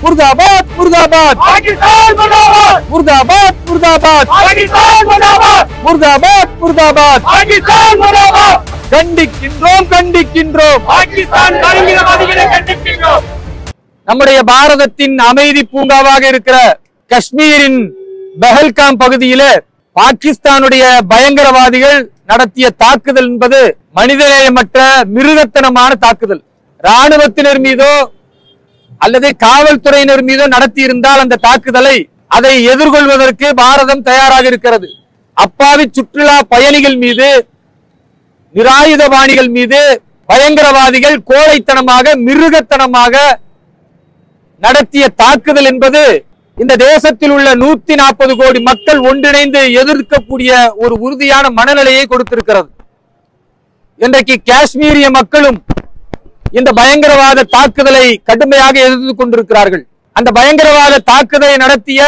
मुर्दाबाद मुर्दाबाद मुर्दाबाद मुर्दाबाद मुर्दाबाद मुर्दाबाद கண்டிக்கின்றோம் கண்டிக்கின்றோம் பாகிஸ்தான் பயங்கரவாதிகளை கண்டிக்கின்றோம். நம்முடைய பாரதத்தின் அமைதி பூங்காவாக இருக்கிற காஷ்மீரின் பஹல்காம் பகுதியிலே பாகிஸ்தானுடைய பயங்கரவாதிகள் நடத்திய தாக்குதல் என்பது மனிதநேயமற்ற மிருகத்தனமான தாக்குதல். ராணுவத்தினர் மீதோ அல்லது காவல்துறையினர் மீதோ நடத்தி இருந்தால் அந்த தாக்குதலை அதை எதிர்கொள்வதற்கு பாரதம் தயாராக இருக்கிறது. அப்பாவி சுற்றுலா பயணிகள் மீது, நிராயுதபாணிகள் மீது பயங்கரவாதிகள் கோழைத்தனமாக மிருகத்தனமாக நடத்திய தாக்குதல் என்பது இந்த தேசத்தில் உள்ள 140 கோடி மக்கள் ஒன்றிணைந்து எதிர்க்கக்கூடிய ஒரு உறுதியான மனநிலையை கொடுத்திருக்கிறது. இன்றைக்கு காஷ்மீரிய மக்களும் இந்த பயங்கரவாத தாக்குதலை கடுமையாக எதிர்த்து கொண்டிருக்கிறார்கள். அந்த பயங்கரவாத தாக்குதலை நடத்திய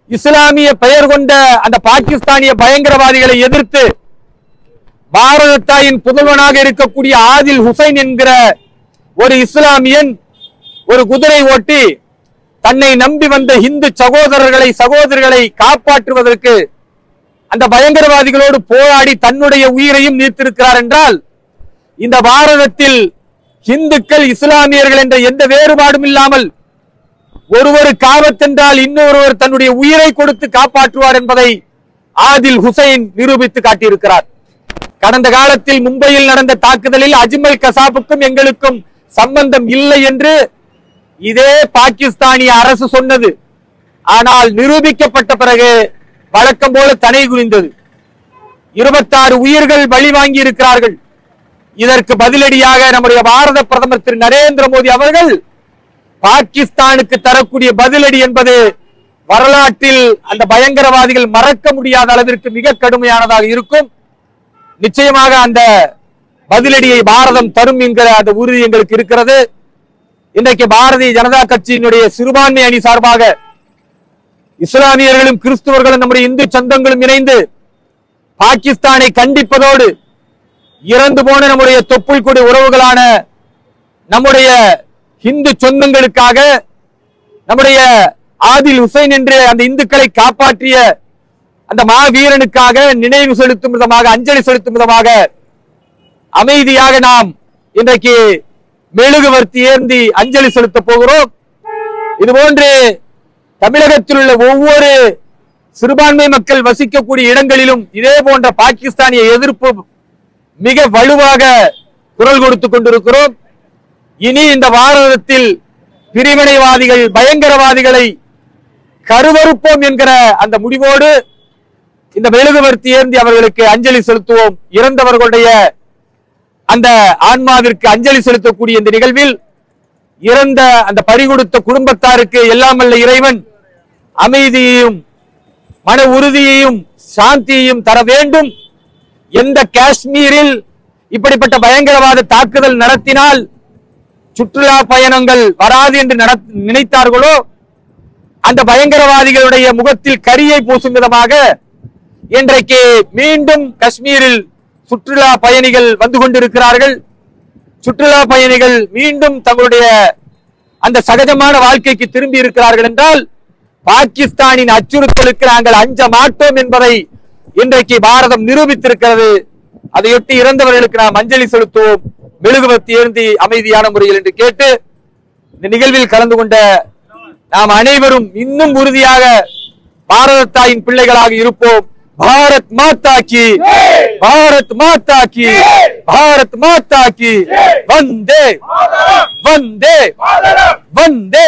இஸ்லாமிய பெயர் கொண்ட அந்த பாகிஸ்தானிய பயங்கரவாதிகளை எதிர்த்து பாரத தாயின் புதல்வனாக இருக்கக்கூடிய ஆதில் ஹுசைன் என்கிற ஒரு இஸ்லாமியன் ஒரு குதிரை ஓட்டி தன்னை நம்பி வந்த இந்து சகோதரிகளை காப்பாற்றுவதற்கு அந்த பயங்கரவாதிகளோடு போராடி தன்னுடைய உயிரையும் நீத்திருக்கிறார் என்றால் இந்த பாரதத்தில் இந்துக்கள் இஸ்லாமியர்கள் என்ற எந்த வேறுபாடும் இல்லாமல் ஒருவருக்கு ஆபத்தென்றால் இன்னொருவர் தன்னுடைய உயிரை கொடுத்து காப்பாற்றுவார் என்பதை ஆதில் ஹுசைன் நிரூபித்து காட்டியிருக்கிறார். கடந்த காலத்தில் மும்பையில் நடந்த தாக்குதலில் அஜ்மல் கசாபுக்கும் எங்களுக்கும் சம்பந்தம் இல்லை என்று இதே பாகிஸ்தானிய அரசு சொன்னது. ஆனால் நிரூபிக்கப்பட்ட பிறகு வழக்கம் போல தனை குனிந்தது. 26 உயிர்கள் பலி வாங்கி இருக்கிறார்கள். இதற்கு பதிலடியாக நம்முடைய பாரத பிரதமர் திரு நரேந்திர மோடி அவர்கள் பாகிஸ்தானுக்கு தரக்கூடிய பதிலடி என்பது வரலாற்றில் அந்த பயங்கரவாதிகள் மறக்க முடியாத அளவிற்கு மிக கடுமையானதாக இருக்கும். நிச்சயமாக அந்த பதிலடியை பாரதம் தரும் என்கிற அந்த உறுதி எங்களுக்கு இருக்கிறது. இன்றைக்கு பாரதிய ஜனதா கட்சியினுடைய சிறுபான்மை அணி சார்பாக இஸ்லாமியர்களும் கிறிஸ்துவர்களும் நம்முடைய இந்து சொந்தங்களும் இணைந்து பாகிஸ்தானை கண்டிப்பதோடு இறந்து போன நம்முடைய தொப்புள் கொடி உறவுகளான நம்முடைய இந்து சொந்தங்களுக்காக நம்முடைய ஆதில் ஹுசைன் என்று அந்த இந்துக்களை காப்பாற்றிய அந்த மாவீரனுக்காக நினைவு செலுத்தும் விதமாக, அஞ்சலி செலுத்தும் விதமாக அமைதியாக நாம் இன்றைக்கு மெழுகுவர்த்தி ஏந்தி அஞ்சலி செலுத்த போகிறோம். இதுபோன்று தமிழகத்தில் உள்ள ஒவ்வொரு சிறுபான்மை மக்கள் வசிக்கக்கூடிய இடங்களிலும் இதே போன்ற பாகிஸ்தானிய எதிர்ப்பு மிக வலுவாக குரல் கொடுத்துக் கொண்டிருக்கிறோம். இனி இந்த பாரதத்தில் பிரிவினைவாதிகள் பயங்கரவாதிகளை கருவறுப்போம் என்கிற அந்த முடிவோடு இந்த மெழுகுவர்த்தி ஏந்தி அவர்களுக்கு அஞ்சலி செலுத்துவோம். இறந்தவர்களுடைய அந்த ஆன்மாவிற்கு அஞ்சலி செலுத்தக்கூடிய இந்த நிகழ்வில் இறந்த அந்த பறிகொடுத்த குடும்பத்தாருக்கு எல்லாம் வல்ல இறைவன் அமைதியையும் மன உறுதியையும் சாந்தியையும் தர வேண்டும். எந்த காஷ்மீரில் இப்படிப்பட்ட பயங்கரவாத தாக்குதல் நடத்தினால் சுற்றுலா பயணங்கள் வராது என்று நினைத்தார்களோ அந்த பயங்கரவாதிகளுடைய முகத்தில் கரியை பூசும் விதமாக இன்றைக்கு மீண்டும் காஷ்மீரில் சுற்றுலா பயணிகள் வந்து கொண்டிருக்கிறார்கள். சுற்றுலா பயணிகள் மீண்டும் தங்களுடைய அந்த சகஜமான வாழ்க்கைக்கு திரும்பி இருக்கிறார்கள் என்றால் பாகிஸ்தானின் அச்சுறுத்தலுக்கு நாங்கள் அஞ்ச மாட்டோம் என்பதை இன்றைக்கு பாரதம் நிரூபித்திருக்கிறது. அதையொட்டி இறந்தவர்களுக்கு நாம் அஞ்சலி செலுத்துவோம், மெழுகுவர்த்தி ஏந்தி அமைதியான முறையில் என்று கேட்டு இந்த நிகழ்வில் கலந்து கொண்ட நாம் அனைவரும் இன்னும் உறுதியாக பாரத தாயின் பிள்ளைகளாக இருப்போம். பாரத் மாதா கி, பாரத் மாதா கி, பாரத் மாதா கி. வந்தே வந்தே வந்தே.